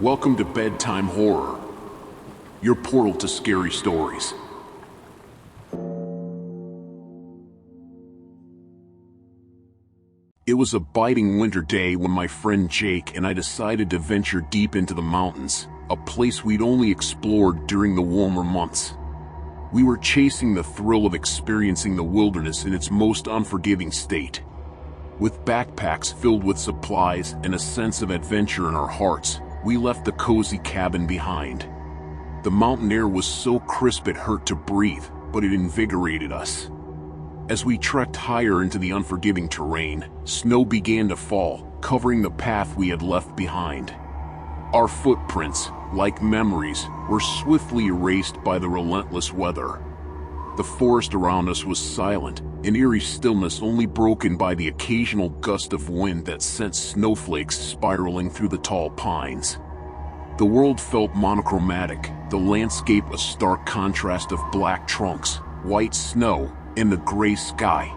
Welcome to Bedtime Horror, your portal to scary stories. It was a biting winter day when my friend Jake and I decided to venture deep into the mountains, a place we'd only explored during the warmer months. We were chasing the thrill of experiencing the wilderness in its most unforgiving state. With backpacks filled with supplies and a sense of adventure in our hearts, we left the cozy cabin behind. The mountain air was so crisp it hurt to breathe, but it invigorated us. As we trekked higher into the unforgiving terrain, snow began to fall, covering the path we had left behind. Our footprints, like memories, were swiftly erased by the relentless weather. The forest around us was silent, an eerie stillness only broken by the occasional gust of wind that sent snowflakes spiraling through the tall pines. The world felt monochromatic, the landscape a stark contrast of black trunks, white snow, and the gray sky.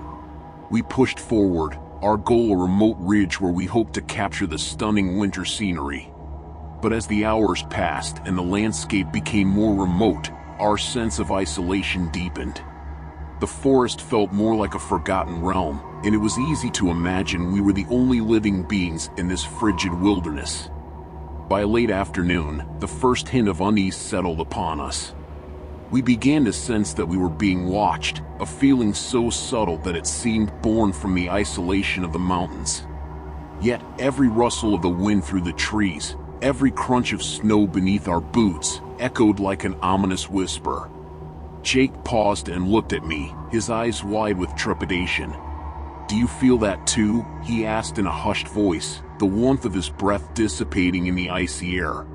We pushed forward, our goal a remote ridge where we hoped to capture the stunning winter scenery. But as the hours passed and the landscape became more remote, our sense of isolation deepened. The forest felt more like a forgotten realm, and it was easy to imagine we were the only living beings in this frigid wilderness. By late afternoon, the first hint of unease settled upon us. We began to sense that we were being watched, a feeling so subtle that it seemed born from the isolation of the mountains. Yet every rustle of the wind through the trees, every crunch of snow beneath our boots, echoed like an ominous whisper. Jake paused and looked at me, his eyes wide with trepidation. "Do you feel that too?" he asked in a hushed voice, the warmth of his breath dissipating in the icy air.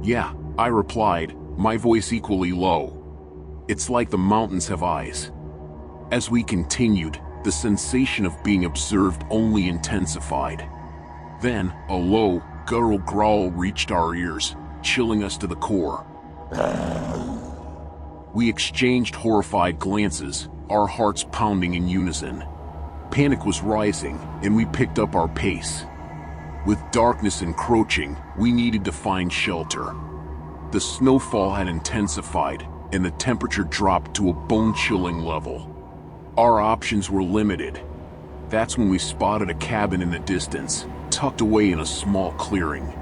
"Yeah," I replied, my voice equally low. "It's like the mountains have eyes." As we continued, the sensation of being observed only intensified. Then, a low, guttural growl reached our ears, chilling us to the core. We exchanged horrified glances, our hearts pounding in unison. Panic was rising, and we picked up our pace. With darkness encroaching, we needed to find shelter. The snowfall had intensified, and the temperature dropped to a bone-chilling level. Our options were limited. That's when we spotted a cabin in the distance, tucked away in a small clearing.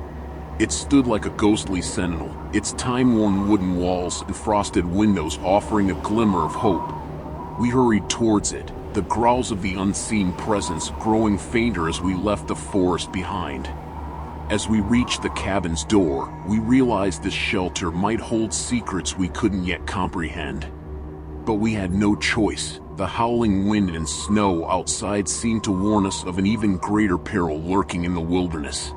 It stood like a ghostly sentinel, its time-worn wooden walls and frosted windows offering a glimmer of hope. We hurried towards it, the growls of the unseen presence growing fainter as we left the forest behind. As we reached the cabin's door, we realized this shelter might hold secrets we couldn't yet comprehend. But we had no choice. The howling wind and snow outside seemed to warn us of an even greater peril lurking in the wilderness.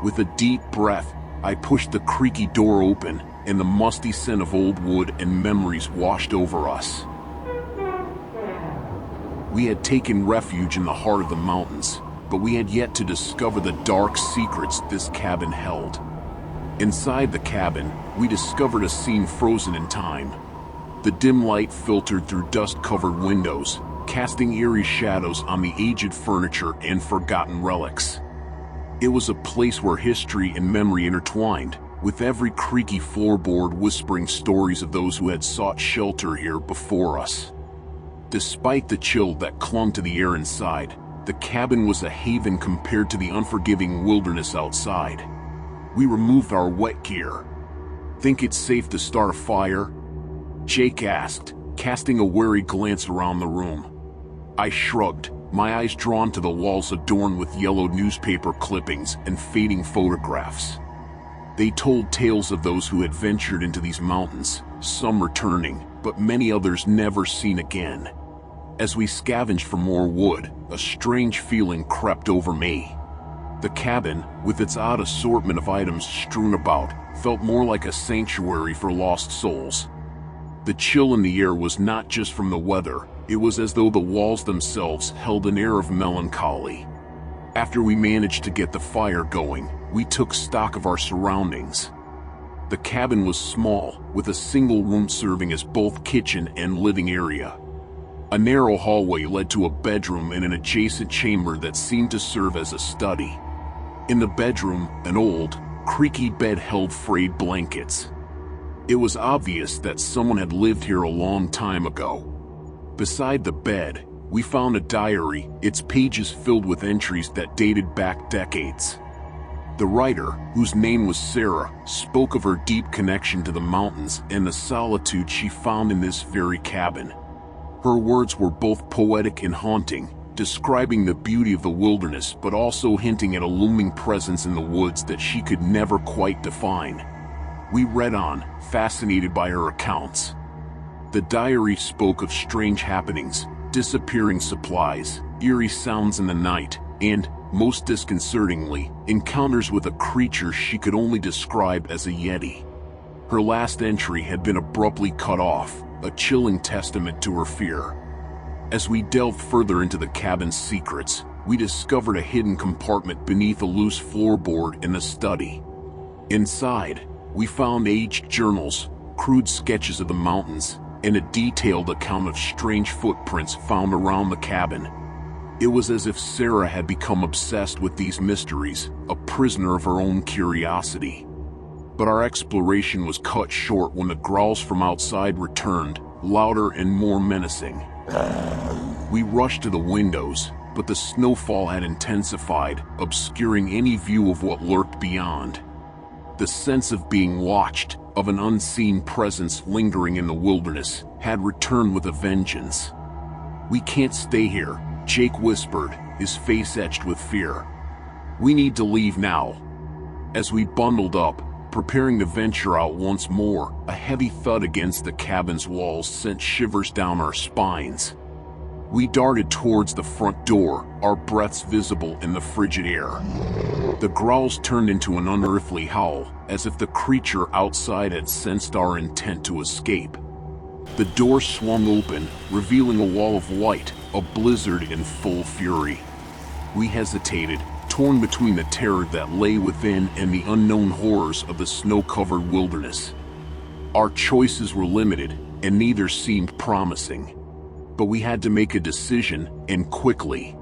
With a deep breath, I pushed the creaky door open, and the musty scent of old wood and memories washed over us. We had taken refuge in the heart of the mountains, but we had yet to discover the dark secrets this cabin held. Inside the cabin, we discovered a scene frozen in time. The dim light filtered through dust-covered windows, casting eerie shadows on the aged furniture and forgotten relics. It was a place where history and memory intertwined, with every creaky floorboard whispering stories of those who had sought shelter here before us. Despite the chill that clung to the air inside, the cabin was a haven compared to the unforgiving wilderness outside. We removed our wet gear. "Think it's safe to start a fire?" Jake asked, casting a wary glance around the room. I shrugged, my eyes drawn to the walls adorned with yellowed newspaper clippings and fading photographs. They told tales of those who had ventured into these mountains, some returning, but many others never seen again. As we scavenged for more wood, a strange feeling crept over me. The cabin, with its odd assortment of items strewn about, felt more like a sanctuary for lost souls. The chill in the air was not just from the weather, it was as though the walls themselves held an air of melancholy. After we managed to get the fire going, we took stock of our surroundings. The cabin was small, with a single room serving as both kitchen and living area. A narrow hallway led to a bedroom and an adjacent chamber that seemed to serve as a study. In the bedroom, an old, creaky bed held frayed blankets. It was obvious that someone had lived here a long time ago. Beside the bed, we found a diary, its pages filled with entries that dated back decades. The writer, whose name was Sarah, spoke of her deep connection to the mountains and the solitude she found in this very cabin. Her words were both poetic and haunting, describing the beauty of the wilderness but also hinting at a looming presence in the woods that she could never quite define. We read on, fascinated by her accounts. The diary spoke of strange happenings, disappearing supplies, eerie sounds in the night, and, most disconcertingly, encounters with a creature she could only describe as a yeti. Her last entry had been abruptly cut off, a chilling testament to her fear. As we delved further into the cabin's secrets, we discovered a hidden compartment beneath a loose floorboard in the study. Inside, we found aged journals, crude sketches of the mountains, and a detailed account of strange footprints found around the cabin. It was as if Sarah had become obsessed with these mysteries, a prisoner of her own curiosity. But our exploration was cut short when the growls from outside returned, louder and more menacing. We rushed to the windows, but the snowfall had intensified, obscuring any view of what lurked beyond. The sense of being watched, of an unseen presence lingering in the wilderness, had returned with a vengeance. "We can't stay here," Jake whispered, his face etched with fear. "We need to leave now." As we bundled up, preparing to venture out once more, a heavy thud against the cabin's walls sent shivers down our spines. We darted towards the front door, our breaths visible in the frigid air. The growls turned into an unearthly howl, as if the creature outside had sensed our intent to escape. The door swung open, revealing a wall of white, a blizzard in full fury. We hesitated, torn between the terror that lay within and the unknown horrors of the snow-covered wilderness. Our choices were limited, and neither seemed promising. But we had to make a decision, and quickly.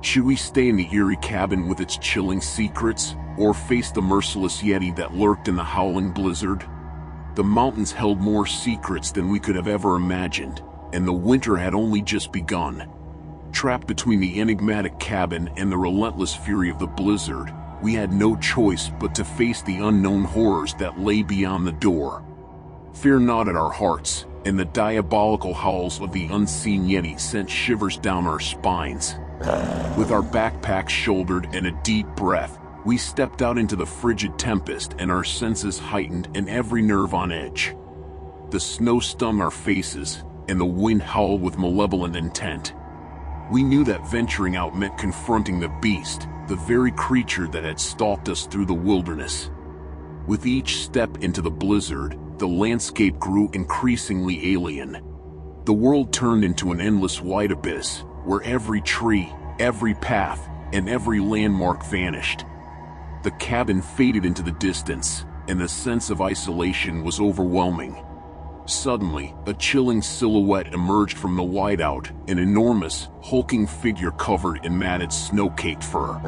Should we stay in the eerie cabin with its chilling secrets, or face the merciless yeti that lurked in the howling blizzard? The mountains held more secrets than we could have ever imagined, and the winter had only just begun. Trapped between the enigmatic cabin and the relentless fury of the blizzard, we had no choice but to face the unknown horrors that lay beyond the door. Fear gnawed at our hearts, and the diabolical howls of the unseen yeti sent shivers down our spines. With our backpacks shouldered and a deep breath, we stepped out into the frigid tempest, and our senses heightened and every nerve on edge. The snow stung our faces, and the wind howled with malevolent intent. We knew that venturing out meant confronting the beast, the very creature that had stalked us through the wilderness. With each step into the blizzard, the landscape grew increasingly alien. The world turned into an endless white abyss, where every tree, every path, and every landmark vanished. The cabin faded into the distance, and the sense of isolation was overwhelming. Suddenly, a chilling silhouette emerged from the whiteout, an enormous, hulking figure covered in matted snow-caked fur.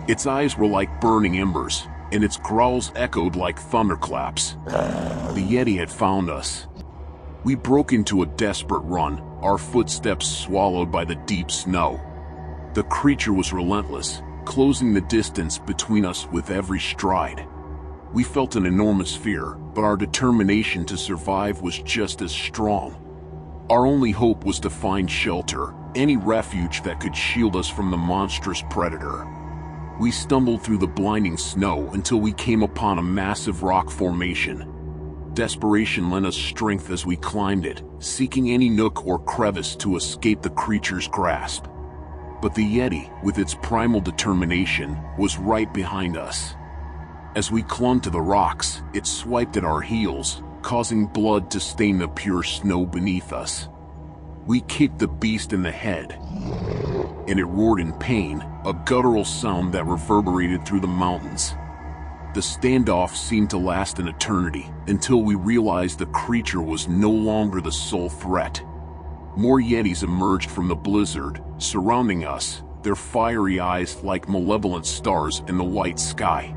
Its eyes were like burning embers, and its growls echoed like thunderclaps. The yeti had found us. We broke into a desperate run, our footsteps swallowed by the deep snow. The creature was relentless, closing the distance between us with every stride. We felt an enormous fear, but our determination to survive was just as strong. Our only hope was to find shelter, any refuge that could shield us from the monstrous predator. We stumbled through the blinding snow until we came upon a massive rock formation. Desperation lent us strength as we climbed it, seeking any nook or crevice to escape the creature's grasp. But the yeti, with its primal determination, was right behind us. As we clung to the rocks, it swiped at our heels, causing blood to stain the pure snow beneath us. We kicked the beast in the head, and it roared in pain, a guttural sound that reverberated through the mountains. The standoff seemed to last an eternity, until we realized the creature was no longer the sole threat. More yetis emerged from the blizzard, surrounding us, their fiery eyes like malevolent stars in the white sky.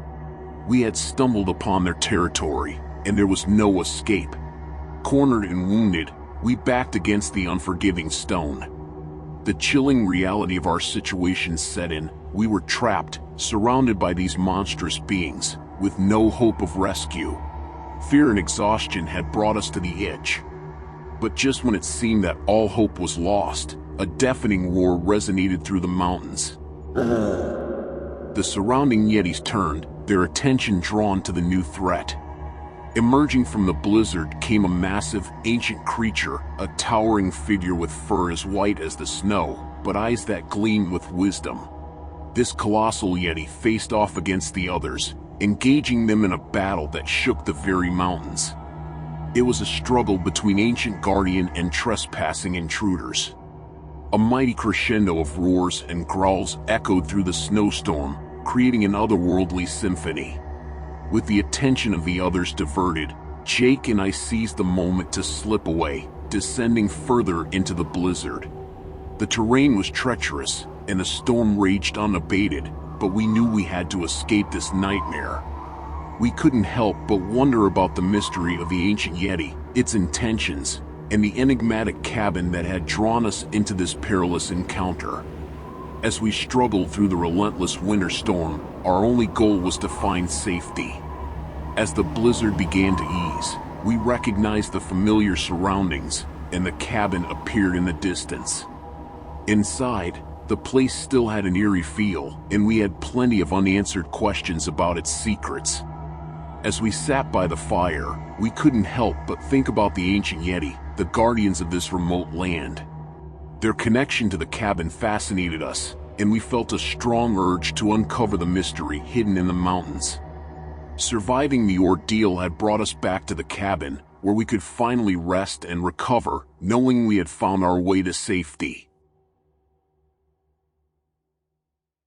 We had stumbled upon their territory, and there was no escape. Cornered and wounded, we backed against the unforgiving stone. The chilling reality of our situation set in. We were trapped, surrounded by these monstrous beings, with no hope of rescue. Fear and exhaustion had brought us to the edge. But just when it seemed that all hope was lost, a deafening roar resonated through the mountains. The surrounding Yetis turned, their attention drawn to the new threat. Emerging from the blizzard came a massive, ancient creature, a towering figure with fur as white as the snow, but eyes that gleamed with wisdom. This colossal Yeti faced off against the others, engaging them in a battle that shook the very mountains. It was a struggle between ancient guardian and trespassing intruders. A mighty crescendo of roars and growls echoed through the snowstorm, creating an otherworldly symphony. With the attention of the others diverted, Jake and I seized the moment to slip away, descending further into the blizzard. The terrain was treacherous, and the storm raged unabated, but we knew we had to escape this nightmare. We couldn't help but wonder about the mystery of the ancient Yeti, its intentions, and the enigmatic cabin that had drawn us into this perilous encounter. As we struggled through the relentless winter storm, our only goal was to find safety. As the blizzard began to ease, we recognized the familiar surroundings, and the cabin appeared in the distance. Inside, the place still had an eerie feel, and we had plenty of unanswered questions about its secrets. As we sat by the fire, we couldn't help but think about the ancient Yeti, the guardians of this remote land. Their connection to the cabin fascinated us, and we felt a strong urge to uncover the mystery hidden in the mountains. Surviving the ordeal had brought us back to the cabin, where we could finally rest and recover, knowing we had found our way to safety.